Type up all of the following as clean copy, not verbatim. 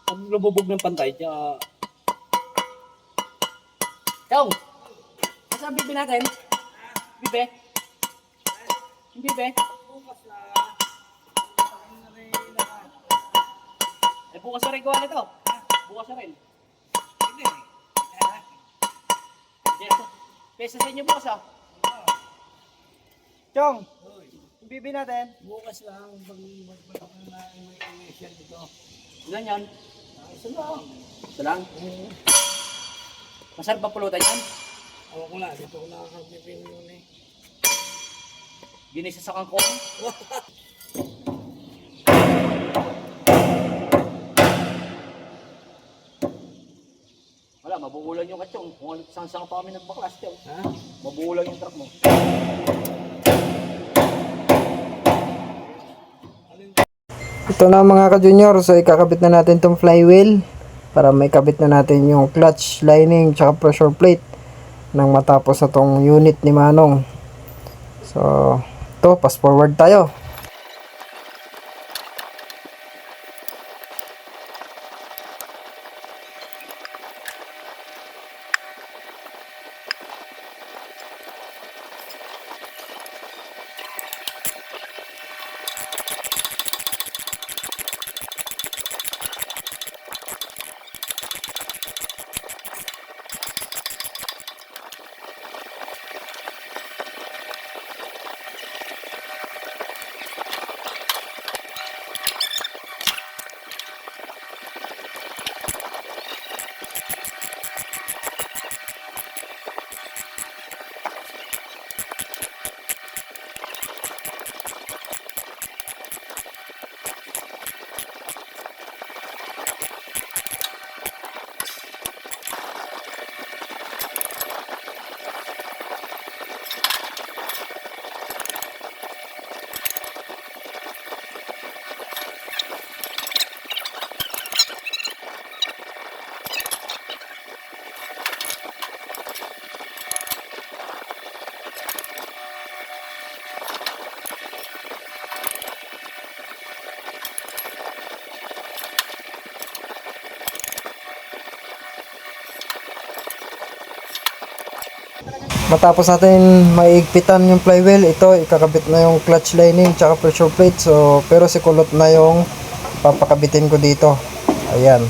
Pag lumubog ng pantay, tsaka... Chong! Saan bibi natin? Bibi? Yung bibi? Eh, bukas na rin gawa nito. Bukas na rin. Pesa sa inyo bukas ah. Chong, yung bibi natin. Bukas lang, magbalik na may siya dito. Ilan yan? Isa lang. Isa lang? Masarap ba pulutan yan? Ako ko lang, dito ko nakakapipin yun eh. Ginisa sa kangkong? Wala, mabubulan yung katsong. Kung saan pa kami nagbaklas, tiyo. Ha? Mabubulan yung truck mo. Ito na mga ka-junior, so ikakabit na natin tong flywheel para may kabit na natin yung clutch lining tsaka pressure plate nang matapos na tong unit ni Manong. So, ito, pass forward tayo. Matapos natin maigpitan yung flywheel, ito ikakabit na yung clutch lining tsaka pressure plate. So, pero si kulot na yung papakabitin ko dito. Ayan.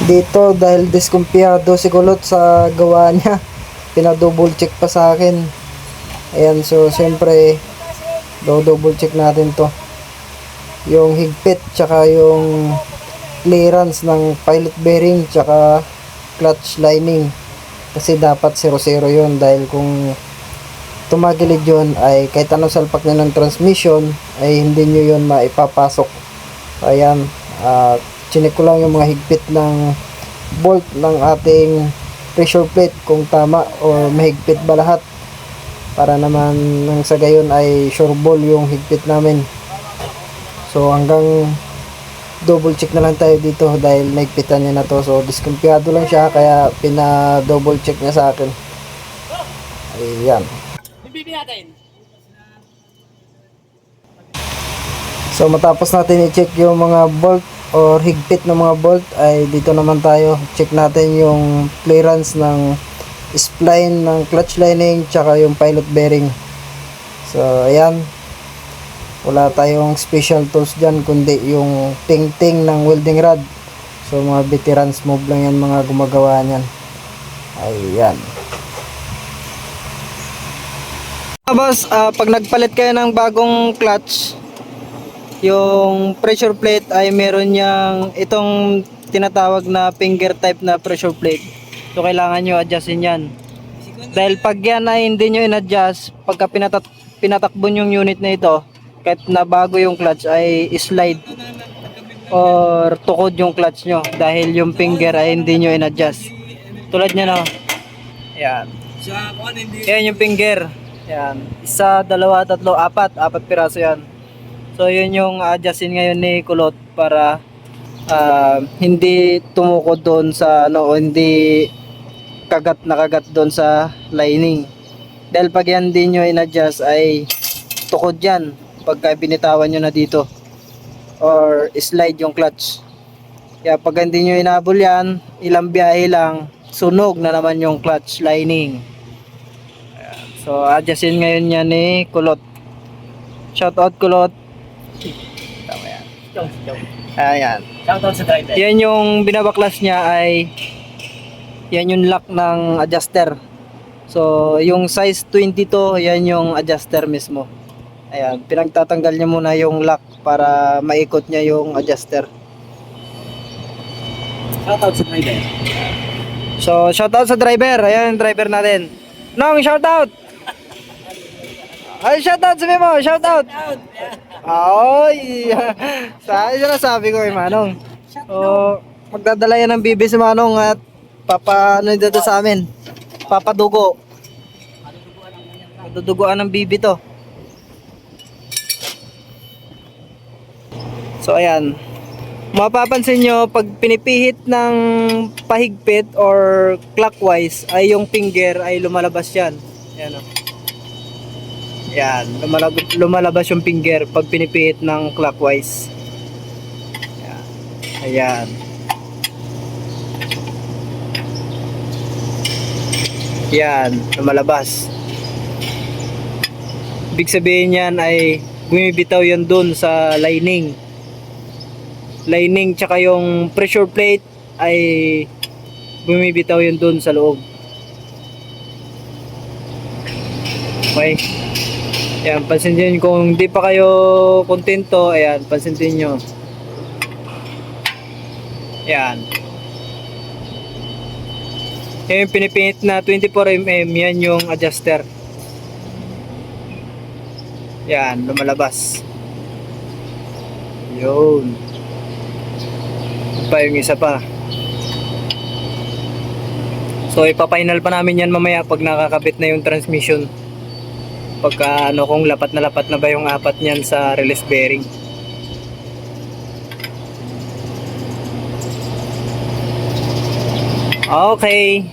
Dito dahil diskumpiyado si kulot sa gawa niya, pinadouble check pa sa akin. Ayan, so siyempre double check natin to, yung higpit tsaka yung clearance ng pilot bearing tsaka clutch lining, kasi dapat 0-0 yun, dahil kung tumagilid yun ay kahit anong salpak nyo ng transmission ay hindi nyo yun maipapasok. Ayan, chinek ko lang yung mga higpit ng bolt ng ating pressure plate kung tama o mahigpit ba lahat, para naman nang sa gayon ay sure ball yung higpit namin. So hanggang double check na lang tayo dito dahil naigpitan niya na to. So diskumpiyado lang siya kaya pina double check niya sa akin. Ayan. Bibi natin. So matapos natin i-check yung mga bolt or higpit ng mga bolt, ay dito naman tayo. Check natin yung clearance ng spline ng clutch lining tsaka yung pilot bearing. So ayan, wala tayong special tools dyan kundi yung ting-ting ng welding rod. So mga veterans move lang yan, mga gumagawa niyan. Ayan. Boss, pag nagpalit kayo ng bagong clutch, yung pressure plate ay meron niyang itong tinatawag na finger type na pressure plate. So kailangan nyo adjustin yan. Dahil pag yan ay hindi nyo in-adjust, pagka pinatakbo yung unit na ito, kahit na bago yung clutch ay slide or tukod yung clutch nyo dahil yung finger ay hindi nyo in-adjust. Tulad nyo no. Yan. Yan yung finger. Yan. Isa, dalawa, tatlo, apat piraso yan. So yun yung adjustin ngayon ni Kulot para hindi tumukod doon sa ano, hindi kagat na kagat doon sa lining. Dahil pag yan din nyo in-adjust ay tukod yan pagka binitawan nyo na dito or slide yung clutch. Kaya pag hindi nyo inabol yan, ilang biyahe lang, sunog na naman yung clutch lining. Ayan. So adjustin ngayon yan ni Kulot. Shoutout Kulot. Tama yan. Ayan. Shoutout sa driver. Yan yung binabaklas niya ay yan yung lock ng adjuster. So yung size 22, yan yung adjuster mismo. Ayan, pinagtatanggal niya muna yung lock para maikot niya yung adjuster. Shoutout sa driver. So shoutout sa driver. Ayan yung driver natin. Nong, shoutout. Ay, shoutout, sabi mo, shoutout. Ay, sabi ko kay Manong. So, magdadala yan ng bibi si Manong at ano dito sa amin? Papadugo. Maduduguan ng bibi to. So, ayan. Mapapansin nyo, pag pinipihit ng pahigpit or clockwise, ay yung finger ay lumalabas yan. Ayan o. Yan, lumalabas yung finger pag pinipihit ng clockwise. Yan. Ayan. Yan, lumalabas. Ibig sabihin yan ay bumibitaw yan dun sa lining. Lining tsaka yung pressure plate ay bumibitaw yan dun sa loob. Okay. Ayan, pansinin kung hindi pa kayo kontento, ayan, pansinin nyo. Ayan. Ayan yung pinipihit na 24mm, yan yung adjuster. Ayan, lumalabas. Yun. Pa yung isa pa. So ipapainal pa namin yan mamaya pag nakakabit na yung transmission. Pagka ano, kung lapat na ba yung apat niyan sa release bearing. Okay.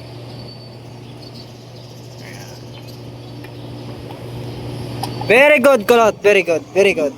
Very good, Kulot. Very good. Very good.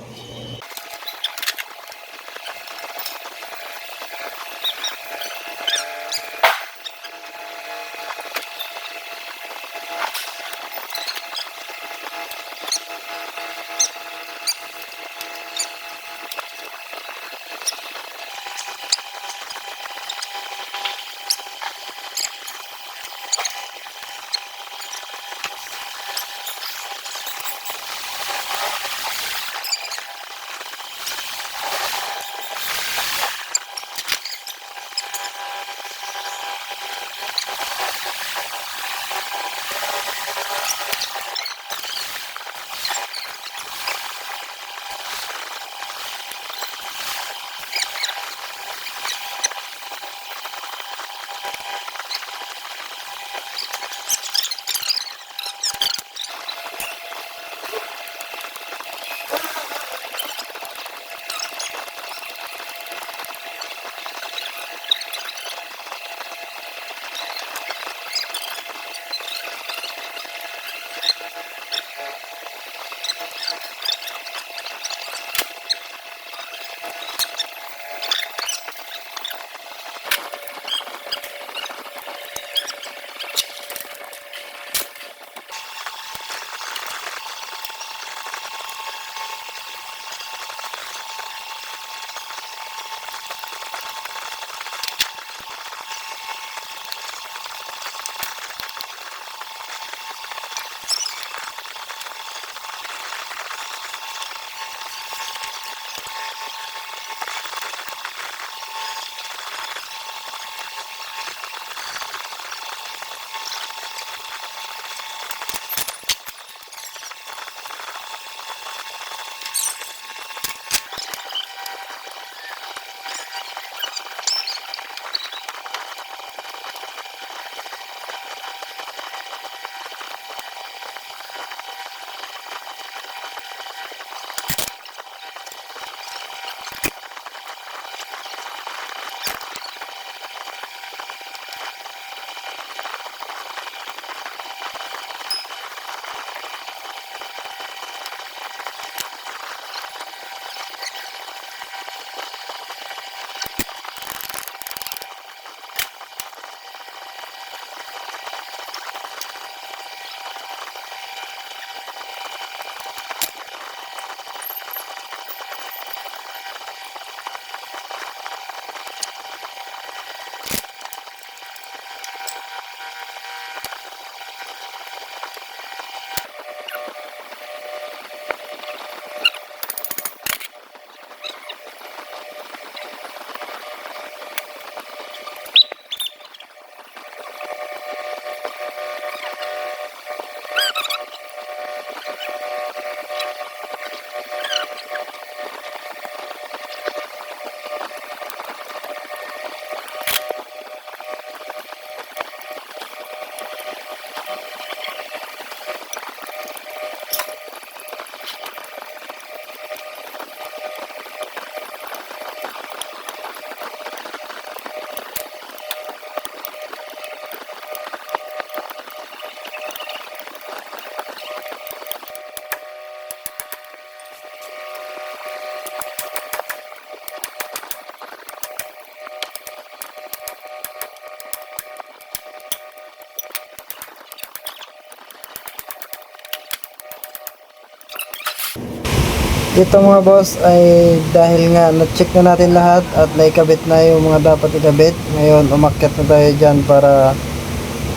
Ito mga boss ay dahil nga na-check na natin lahat at naikabit na yung mga dapat ikabit. Ngayon umakyat na tayo dyan para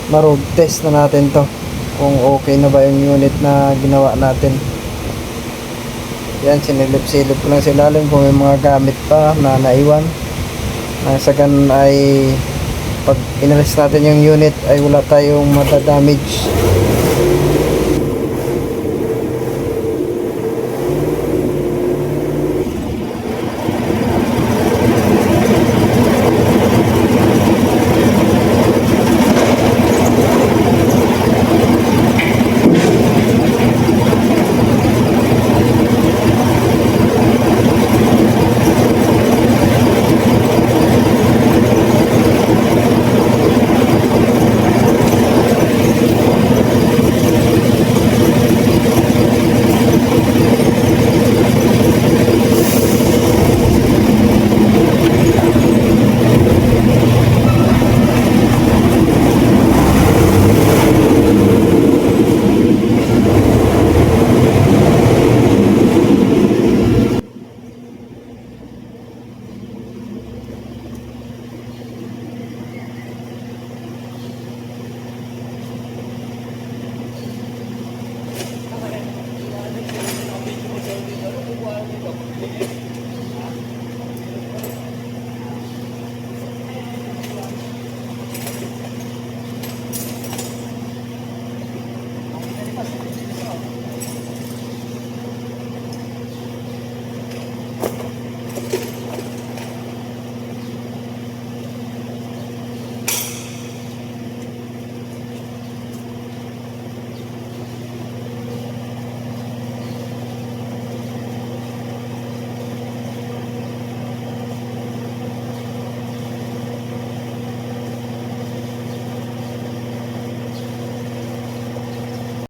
ma-road test na natin to. Kung okay na ba yung unit na ginawa natin. Yan, sinilip-silip ko lang sa ilalim kung may mga gamit pa na naiwan. Sa ganun ay pag inalis natin yung unit ay wala tayong madadamage.